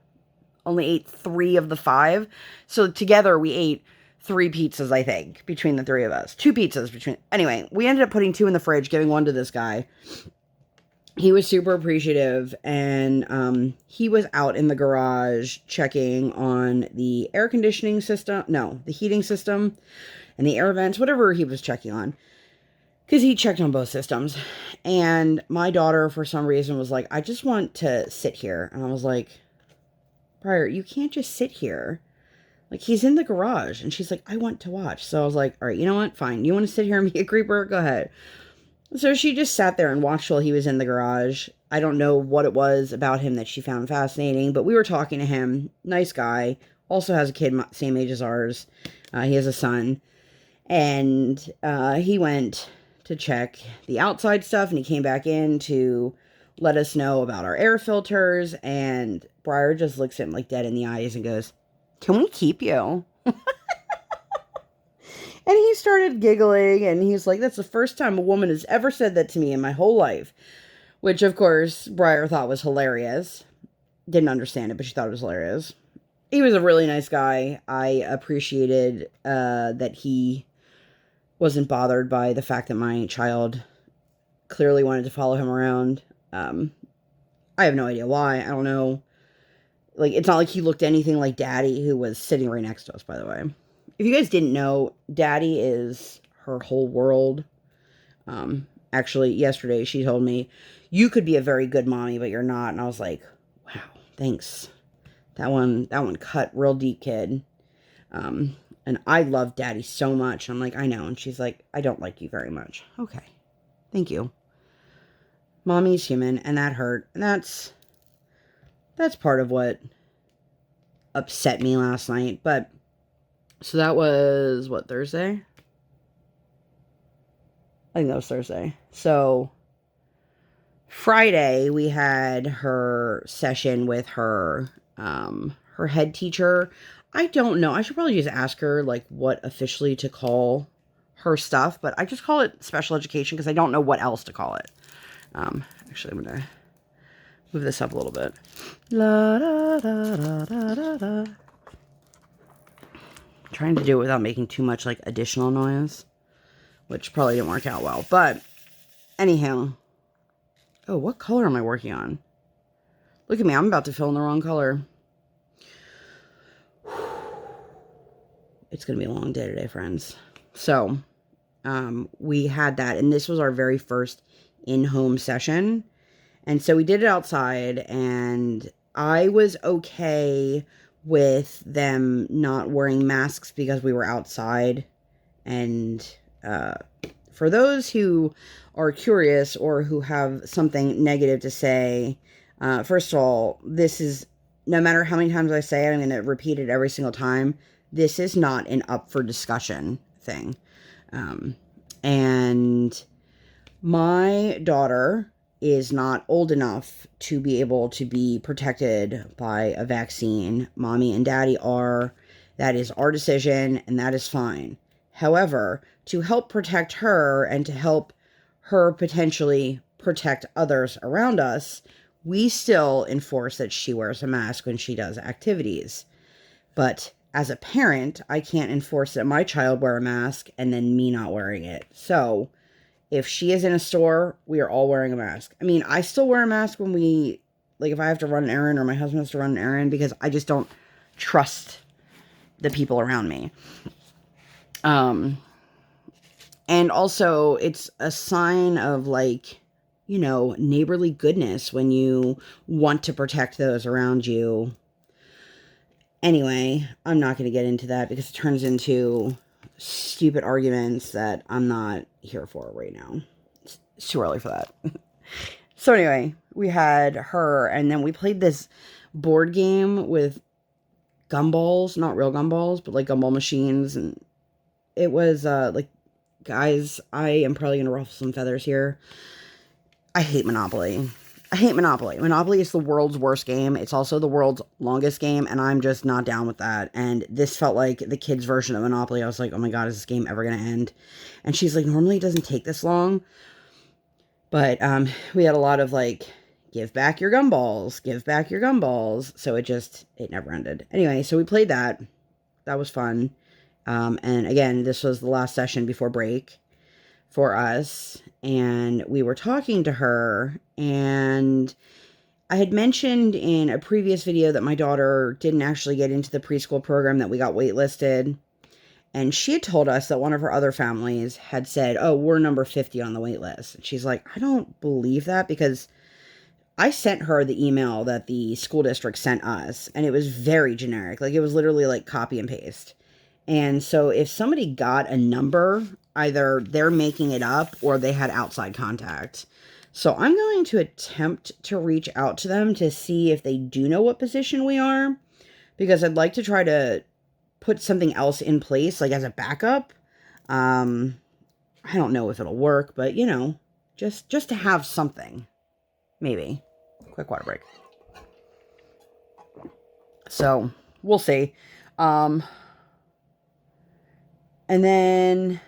only ate 3 of the 5. So together we ate 3 pizzas, I think, between the 3 of us. 2 pizzas between... Anyway, we ended up putting 2 in the fridge, giving 1 to this guy. He was super appreciative, and he was out in the garage checking on the air conditioning system. No, the heating system and the air vents, whatever he was checking on. Because he checked on both systems. And my daughter, for some reason, was like, I just want to sit here. And I was like, Briar, you can't just sit here. Like, he's in the garage. And she's like, I want to watch. So I was like, all right, you know what? Fine. You want to sit here and be a creeper? Go ahead. So she just sat there and watched while he was in the garage. I don't know what it was about him that she found fascinating, but we were talking to him. Nice guy. Also has a kid same age as ours. He has a son. And he went to check the outside stuff, and he came back in to let us know about our air filters. And Briar just looks at him like dead in the eyes and goes, can we keep you? And he started giggling, and he's like, that's the first time a woman has ever said that to me in my whole life. Which, of course, Briar thought was hilarious. Didn't understand it, but she thought it was hilarious. He was a really nice guy. I appreciated that he wasn't bothered by the fact that my child clearly wanted to follow him around. I have no idea why. I don't know. Like, it's not like he looked anything like Daddy, who was sitting right next to us, by the way. If you guys didn't know, Daddy is her whole world. Actually, yesterday she told me, you could be a very good mommy, but you're not. And I was like, wow, thanks. That one cut real deep, kid. And I love Daddy so much. I'm like, I know. And she's like, I don't like you very much. Okay. Thank you. Mommy's human, and that hurt. And that's part of what upset me last night. But, so that was, what, Thursday? I think that was Thursday. So, Friday, we had her session with her head teacher. I don't know. I should probably just ask her, like, what officially to call her stuff. But I just call it special education because I don't know what else to call it. Actually, I'm going to move this up a little bit. La, da, da, da, da, da, da. Trying to do it without making too much, like, additional noise. Which probably didn't work out well. But, anyhow. Oh, what color am I working on? Look at me. I'm about to fill in the wrong color. It's going to be a long day today, friends. So, we had that. And this was our very first in-home session. And so we did it outside. And I was okay with them not wearing masks because we were outside. And for those who are curious or who have something negative to say, first of all, this is, no matter how many times I say it, I'm going to repeat it every single time. This is not an up for discussion thing. And my daughter is not old enough to be able to be protected by a vaccine. Mommy and daddy are. That is our decision, and that is fine. However, to help protect her and to help her potentially protect others around us, we still enforce that she wears a mask when she does activities. But as a parent, I can't enforce that my child wear a mask and then me not wearing it. So if she is in a store, we are all wearing a mask. I mean, I still wear a mask when we, like, if I have to run an errand or my husband has to run an errand, because I just don't trust the people around me. And also it's a sign of, like, you know, neighborly goodness when you want to protect those around you. Anyway, I'm not going to get into that because it turns into stupid arguments that I'm not here for right now. It's too early for that. So anyway, we had her, and then we played this board game with gumballs, not real gumballs, but like gumball machines. And it was, like, guys, I am probably going to ruffle some feathers here. I hate Monopoly. I hate Monopoly. Monopoly is the world's worst game. It's also the world's longest game, and I'm just not down with that. And this felt like the kids' version of Monopoly. I was like, oh my god, is this game ever going to end? And she's like, normally it doesn't take this long. But we had a lot of, like, give back your gumballs, give back your gumballs. So it never ended. Anyway, so we played that. That was fun. And again, this was the last session before break for us. And we were talking to her, and I had mentioned in a previous video that my daughter didn't actually get into the preschool program, that we got waitlisted. And she had told us that one of her other families had said, oh, we're number 50 on the wait list. And she's like, I don't believe that, because I sent her the email that the school district sent us, and it was very generic. Like, it was literally like copy and paste. And so if somebody got a number, either they're making it up or they had outside contact. So I'm going to attempt to reach out to them to see if they do know what position we are, because I'd like to try to put something else in place, like as a backup. I don't know if it'll work, but, you know, just to have something. Maybe. Quick water break. So we'll see. And then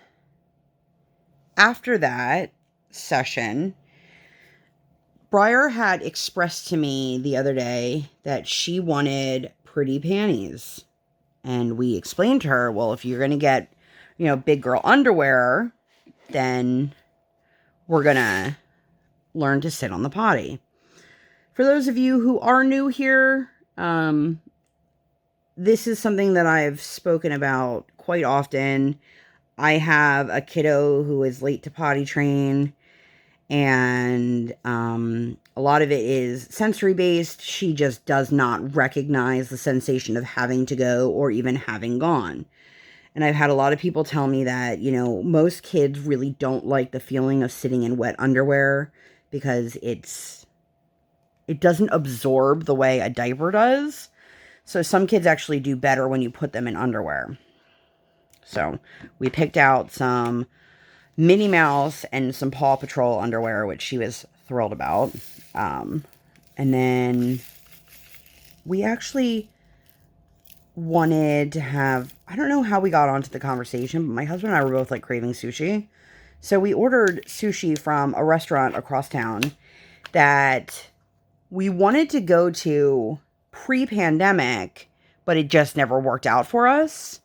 after that session, Briar had expressed to me the other day that she wanted pretty panties. And we explained to her, well, if you're going to get, you know, big girl underwear, then we're going to learn to sit on the potty. For those of you who are new here, this is something that I've spoken about quite often. I have a kiddo who is late to potty train, and a lot of it is sensory based. She just does not recognize the sensation of having to go or even having gone. And I've had a lot of people tell me that, you know, most kids really don't like the feeling of sitting in wet underwear because it doesn't absorb the way a diaper does. So some kids actually do better when you put them in underwear. So we picked out some Minnie Mouse and some Paw Patrol underwear, which she was thrilled about. And then we actually wanted to have, I don't know how we got onto the conversation, but my husband and I were both, like, craving sushi. So we ordered sushi from a restaurant across town that we wanted to go to pre-pandemic, but it just never worked out for us.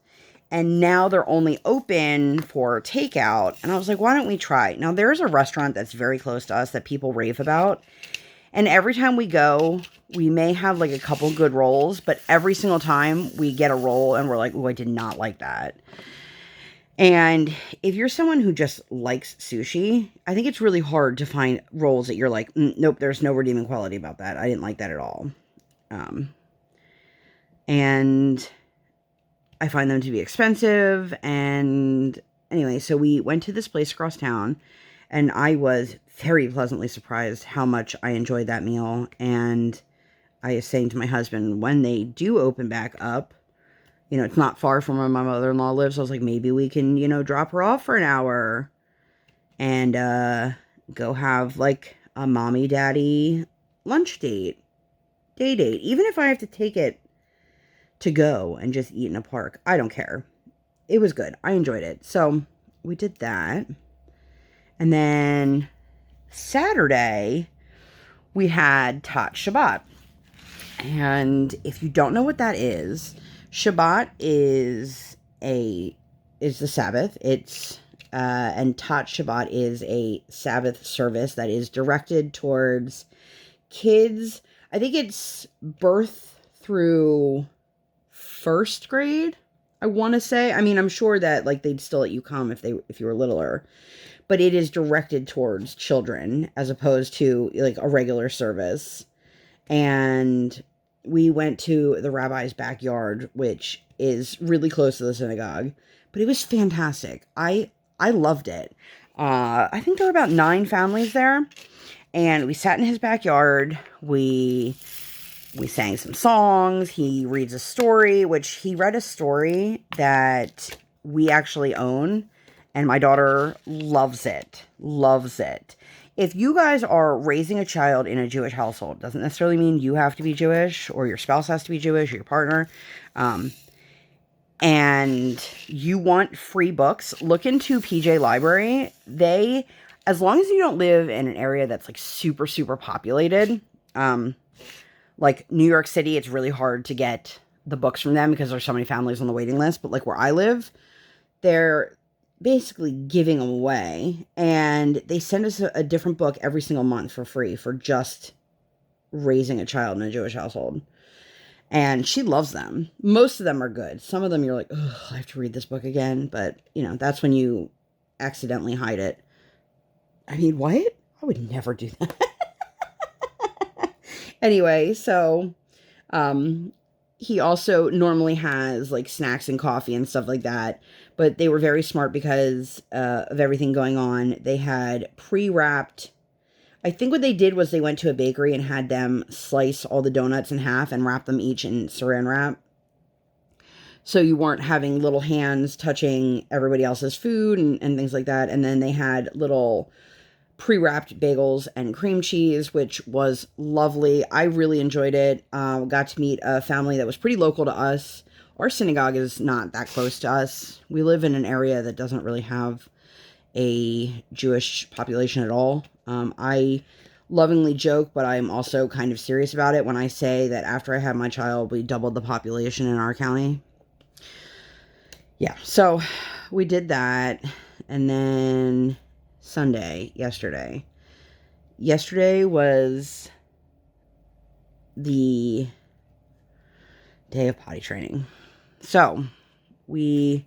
And now they're only open for takeout. And I was like, why don't we try? Now, there's a restaurant that's very close to us that people rave about. And every time we go, we may have, like, a couple good rolls. But every single time we get a roll and we're like, oh, I did not like that. And if you're someone who just likes sushi, I think it's really hard to find rolls that you're like, nope, there's no redeeming quality about that. I didn't like that at all. And I find them to be expensive. And anyway, so we went to this place across town, and I was very pleasantly surprised how much I enjoyed that meal. And I was saying to my husband, when they do open back up, you know, it's not far from where my mother-in-law lives. So I was like, maybe we can, you know, drop her off for an hour and go have like a mommy daddy lunch date, day date. Even if I have to take it to go and just eat in a park, I don't care. It was good. I enjoyed it. So we did that. And then Saturday, we had Tat Shabbat. And if you don't know what that is, Shabbat is the Sabbath. It's and Tat Shabbat is a Sabbath service that is directed towards kids. I think it's birth through first grade, I want to say. I mean, I'm sure that like they'd still let you come if you were littler, but it is directed towards children as opposed to like a regular service. And we went to the rabbi's backyard, which is really close to the synagogue, but it was fantastic. I loved it. I think there were about 9 families there, and we sat in his backyard. We sang some songs. He reads a story, which he read a story that we actually own, and my daughter loves it. Loves it. If you guys are raising a child in a Jewish household, doesn't necessarily mean you have to be Jewish, or your spouse has to be Jewish, or your partner, and you want free books, look into PJ Library. They, as long as you don't live in an area that's like super, super populated, like New York City, it's really hard to get the books from them because there's so many families on the waiting list. But like where I live, they're basically giving them away, and they send us a different book every single month for free for just raising a child in a Jewish household. And she loves them. Most of them are good. Some of them you're like, oh, I have to read this book again. But, you know, that's when you accidentally hide it. I mean, what? I would never do that. Anyway, so he also normally has like snacks and coffee and stuff like that. But they were very smart because of everything going on. They had pre-wrapped. I think what they did was they went to a bakery and had them slice all the donuts in half and wrap them each in saran wrap. So you weren't having little hands touching everybody else's food and things like that. And then they had little pre-wrapped bagels and cream cheese, which was lovely. I really enjoyed it. Got to meet a family that was pretty local to us. Our synagogue is not that close to us. We live in an area that doesn't really have a Jewish population at all. I lovingly joke, but I'm also kind of serious about it when I say that after I had my child, we doubled the population in our county. Yeah, so we did that. And then yesterday was the day of potty training. So we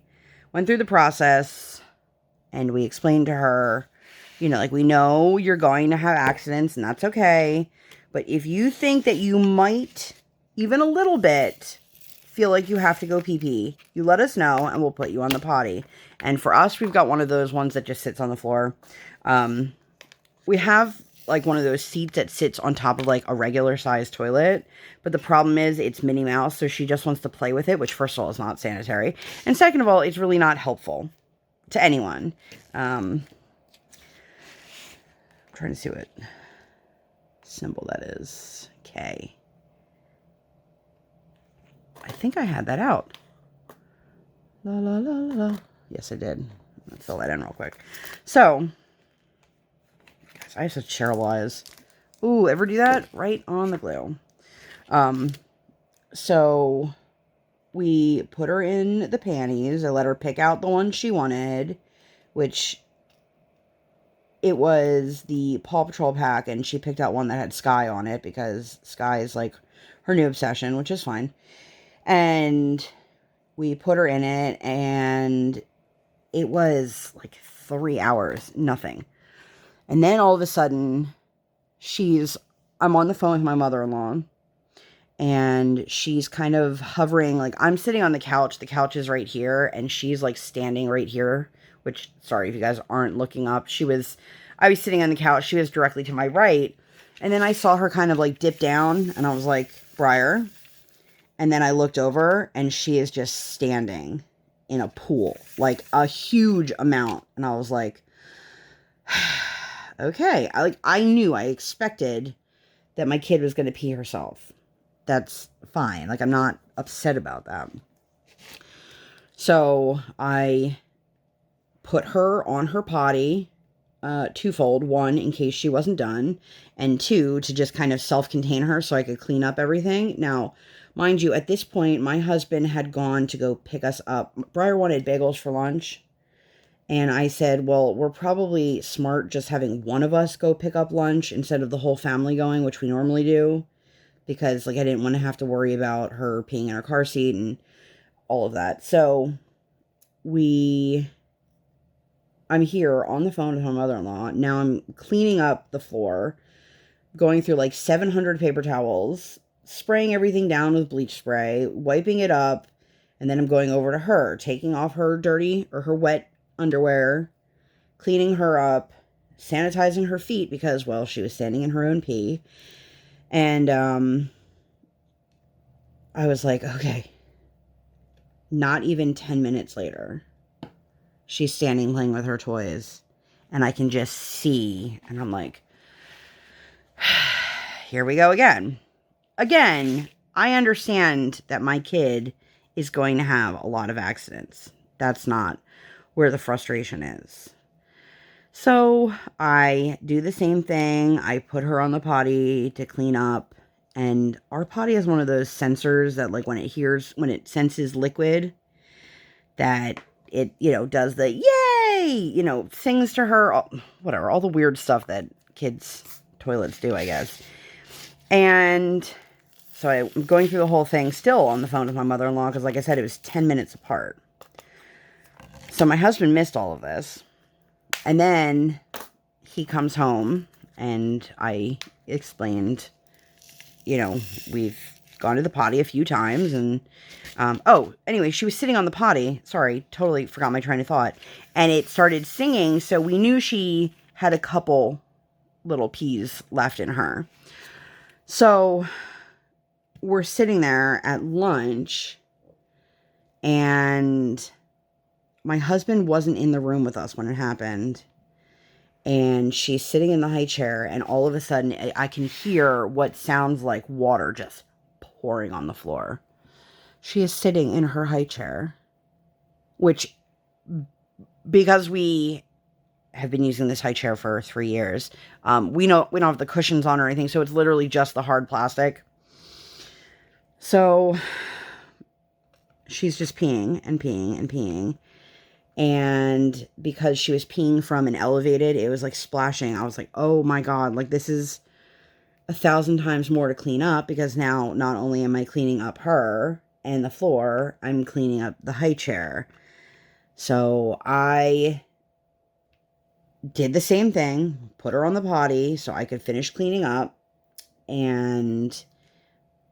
went through the process and we explained to her, you know, like, we know you're going to have accidents and that's okay. But if you think that you might, even a little bit, feel like you have to go pee-pee, you let us know and we'll put you on the potty. And for us, we've got one of those ones that just sits on the floor. We have like one of those seats that sits on top of like a regular sized toilet. But the problem is it's Minnie Mouse. So she just wants to play with it, which first of all is not sanitary. And second of all, it's really not helpful to anyone. I'm trying to see what symbol that is. K. I think I had that out. La la la la. Yes, I did. Let's fill that in real quick. So, guys, I have such terrible eyes. Ooh, ever do that? Right on the glue. So we put her in the panties. I let her pick out the one she wanted, which it was the Paw Patrol pack, and she picked out one that had Sky on it because Sky is like her new obsession, which is fine. And we put her in it, and it was like 3 hours, nothing. And then all of a sudden, I'm on the phone with my mother-in-law, and she's kind of hovering, like I'm sitting on the couch is right here, and she's like standing right here, which, sorry if you guys aren't looking up, I was sitting on the couch, she was directly to my right, and then I saw her kind of like dip down, and I was like, Briar, and then I looked over, and she is just standing in a pool, like a huge amount, and I was like, okay, I expected that my kid was going to pee herself. That's fine. Like, I'm not upset about that. So I put her on her potty, twofold. One, in case she wasn't done, and two, to just kind of self-contain her so I could clean up everything. Now, mind you, at this point, my husband had gone to go pick us up. Briar wanted bagels for lunch. And I said, well, we're probably smart just having one of us go pick up lunch instead of the whole family going, which we normally do. Because, like, I didn't want to have to worry about her peeing in her car seat and all of that. So, I'm here on the phone with my mother-in-law. Now I'm cleaning up the floor, going through like 700 paper towels, spraying everything down with bleach spray, wiping it up, and then I'm going over to her, taking off her dirty or her wet underwear, cleaning her up, sanitizing her feet because, well, she was standing in her own pee. And I was like, okay. Not even 10 minutes later, she's standing playing with her toys, and I can just see, and I'm like, here we go again. Again, I understand that my kid is going to have a lot of accidents. That's not where the frustration is. So I do the same thing. I put her on the potty to clean up. And our potty has one of those sensors that, like, when it senses liquid, that it, does the yay, sings to her, whatever, all the weird stuff that kids' toilets do, I guess. And so I'm going through the whole thing still on the phone with my mother-in-law because, like I said, it was 10 minutes apart. So my husband missed all of this. And then he comes home, and I explained, we've gone to the potty a few times, and anyway, she was sitting on the potty. Sorry, totally forgot my train of thought. And it started singing, so we knew she had a couple little peas left in her. So we're sitting there at lunch, and my husband wasn't in the room with us when it happened. And she's sitting in the high chair, and all of a sudden, I can hear what sounds like water just pouring on the floor. She is sitting in her high chair, which, because we have been using this high chair for 3 years, we don't have the cushions on or anything, so it's literally just the hard plastic. So she's just peeing and peeing and peeing. And because she was peeing from an elevated, it was like splashing. I was like, oh my God, like this is 1,000 times more to clean up, because now not only am I cleaning up her and the floor, I'm cleaning up the high chair. So I did the same thing, put her on the potty so I could finish cleaning up. And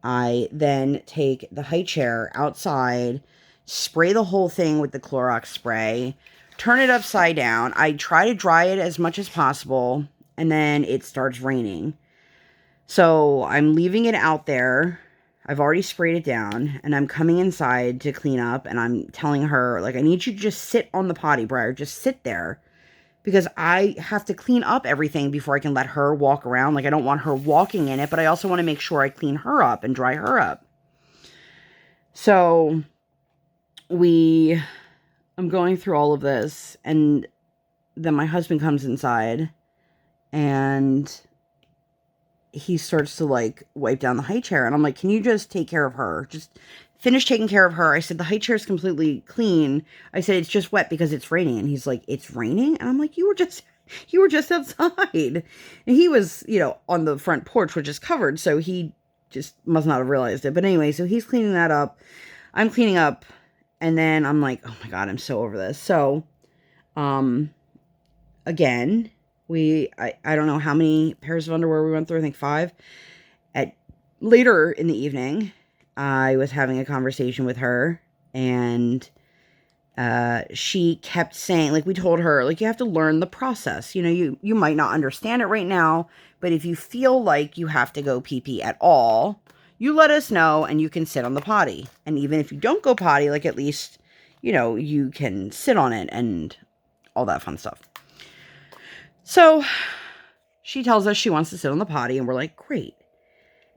I then take the high chair outside, spray the whole thing with the Clorox spray, turn it upside down. I try to dry it as much as possible, and then it starts raining. So I'm leaving it out there. I've already sprayed it down, and I'm coming inside to clean up, and I'm telling her, like, I need you to just sit on the potty, Briar. Just sit there, because I have to clean up everything before I can let her walk around. Like, I don't want her walking in it, but I also want to make sure I clean her up and dry her up. So I'm going through all of this, and then my husband comes inside, and he starts to, like, wipe down the high chair, and I'm like, can you just take care of her? Just finish taking care of her. I said, the high chair is completely clean. I said, it's just wet because it's raining. And he's like, it's raining? And I'm like, you were just outside. And he was, on the front porch, which is covered, so he just must not have realized it. But anyway, so he's cleaning that up. I'm cleaning up, and then I'm like, oh my God, I'm so over this. So, again, I don't know how many pairs of underwear we went through. I think 5. At later in the evening, I was having a conversation with her, and she kept saying, like, we told her, like, you have to learn the process. You know, you might not understand it right now, but if you feel like you have to go pee-pee at all, you let us know and you can sit on the potty. And even if you don't go potty, like, at least, you know, you can sit on it and all that fun stuff. So she tells us she wants to sit on the potty, and we're like, great.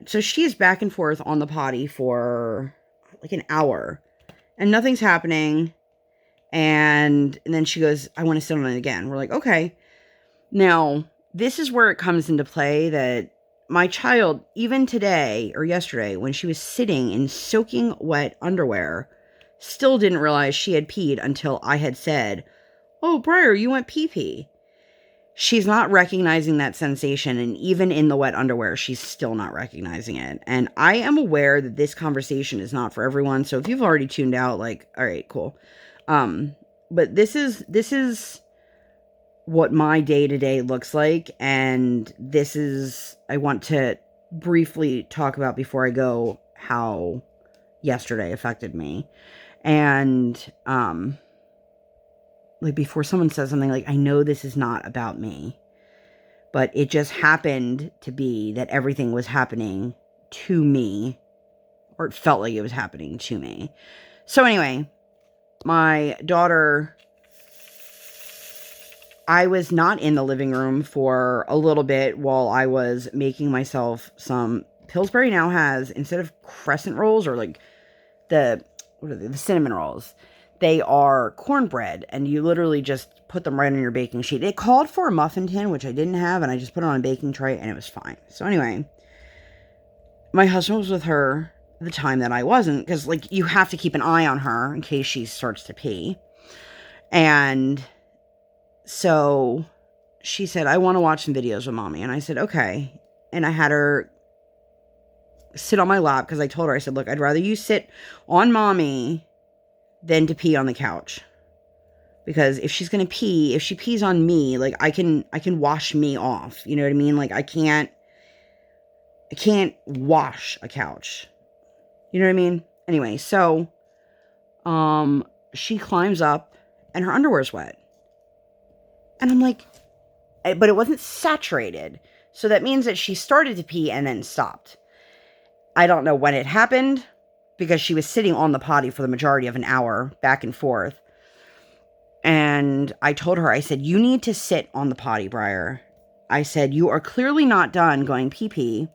So she's back and forth on the potty for like an hour, and nothing's happening. And then she goes, I want to sit on it again. We're like, okay. Now, this is where it comes into play that my child, even today or yesterday, when she was sitting in soaking wet underwear, still didn't realize she had peed until I had said, oh, Briar, you went pee-pee. She's not recognizing that sensation, and even in the wet underwear, she's still not recognizing it. And I am aware that this conversation is not for everyone, so if you've already tuned out, like, all right, cool. But this is what my day-to-day looks like, and this is, I want to briefly talk about before I go how yesterday affected me. And, like, before someone says something, like, I know this is not about me, but it just happened to be that everything was happening to me, or it felt like it was happening to me. So anyway, my daughter, I was not in the living room for a little bit while I was making myself some, Pillsbury now has, instead of crescent rolls or like the cinnamon rolls, they are cornbread, and you literally just put them right on your baking sheet. It called for a muffin tin, which I didn't have, and I just put it on a baking tray, and it was fine. So anyway, my husband was with her the time that I wasn't, because, like, you have to keep an eye on her in case she starts to pee. And so she said, I want to watch some videos with mommy. And I said, okay. And I had her sit on my lap, because I told her, I said, look, I'd rather you sit on mommy than to pee on the couch, because if she's gonna pee, if she pees on me, like, I can wash me off, you know what I mean? Like, I can't wash a couch, you know what I mean? Anyway, so she climbs up and her underwear's wet, and I'm like, but it wasn't saturated, so that means that she started to pee and then stopped. I don't know when it happened, because she was sitting on the potty for the majority of an hour, back and forth. And I told her, I said, you need to sit on the potty, Briar. I said, you are clearly not done going pee-pee,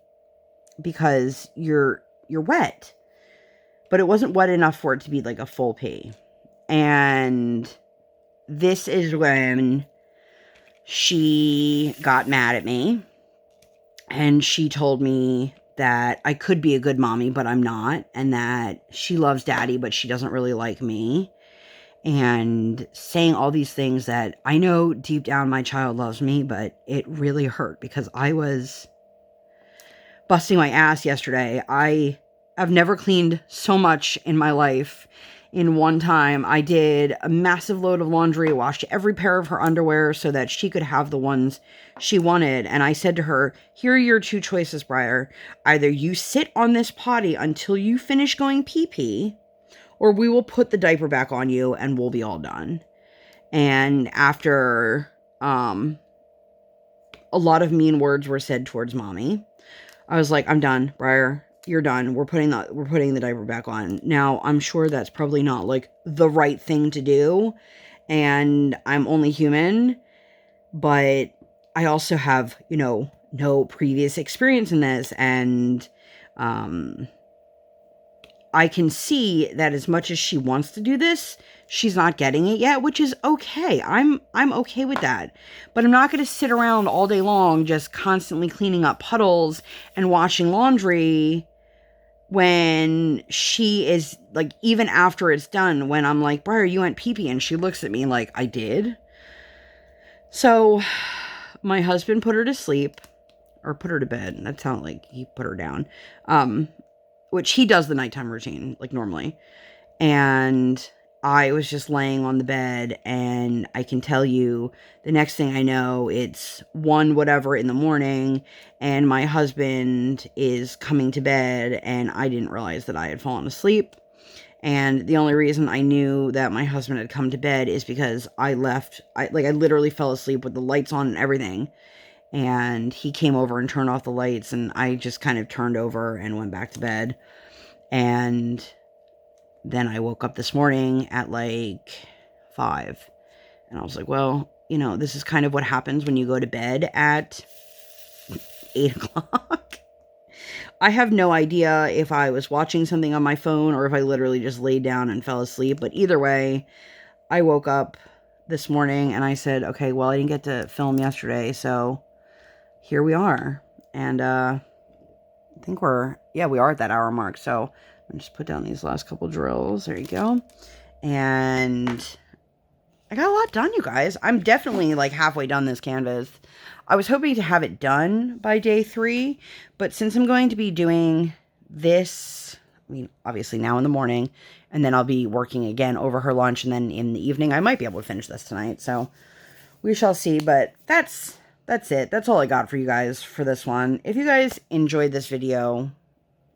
because you're wet. But it wasn't wet enough for it to be like a full pee. And this is when she got mad at me. And she told me that I could be a good mommy, but I'm not. And that she loves daddy, but she doesn't really like me. And saying all these things that I know deep down my child loves me, but it really hurt, because I was busting my ass yesterday. I've never cleaned so much in my life in one time. I did a massive load of laundry, washed every pair of her underwear so that she could have the ones she wanted. And I said to her, here are your two choices, Briar. Either you sit on this potty until you finish going pee-pee, or we will put the diaper back on you and we'll be all done. And after a lot of mean words were said towards mommy, I was like, I'm done, Briar. You're done. We're putting the diaper back on. Now, I'm sure that's probably not like the right thing to do, and I'm only human, but I also have, you know, no previous experience in this, and I can see that as much as she wants to do this, she's not getting it yet, which is okay. I'm okay with that. But I'm not going to sit around all day long just constantly cleaning up puddles and washing laundry when she is, like, even after it's done, when I'm like, Briar, you went pee-pee, and she looks at me like, I did. So my husband put her to sleep, or put her to bed. That sounded like he put her down. Which he does the nighttime routine, like, normally. And I was just laying on the bed, and I can tell you the next thing I know, it's 1 whatever in the morning, and my husband is coming to bed, and I didn't realize that I had fallen asleep. And the only reason I knew that my husband had come to bed is because I literally fell asleep with the lights on and everything. And he came over and turned off the lights, and I just kind of turned over and went back to bed. And then I woke up this morning at like 5. And I was like, well, you know, this is kind of what happens when you go to bed at 8 o'clock. I have no idea if I was watching something on my phone or if I literally just laid down and fell asleep. But either way, I woke up this morning and I said, okay, well, I didn't get to film yesterday, so here we are. And I think we are at that hour mark. So I'm just put down these last couple drills. There you go. And I got a lot done, you guys. I'm definitely like halfway done this canvas. I was hoping to have it done by day 3, but since I'm going to be doing this, I mean, obviously now in the morning, and then I'll be working again over her lunch, and then in the evening, I might be able to finish this tonight, so we shall see, but that's it. That's all I got for you guys for this one. If you guys enjoyed this video,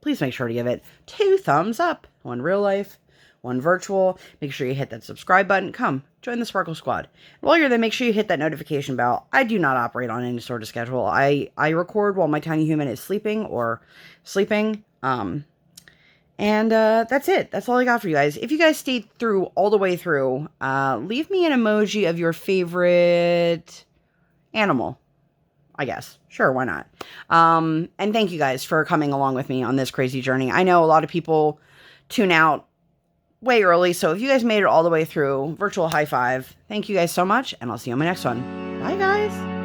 please make sure to give it 2 thumbs up. 1 real life, 1 virtual. Make sure you hit that subscribe button. Come, join the Sparkle Squad. And while you're there, make sure you hit that notification bell. I do not operate on any sort of schedule. I record while my tiny human is sleeping or sleeping. And that's it. That's all I got for you guys. If you guys stayed through all the way through, leave me an emoji of your favorite animal, I guess. Sure, why not? And thank you guys for coming along with me on this crazy journey. I know a lot of people tune out way early, so if you guys made it all the way through, virtual high five. Thank you guys so much, and I'll see you on my next one. Bye, guys.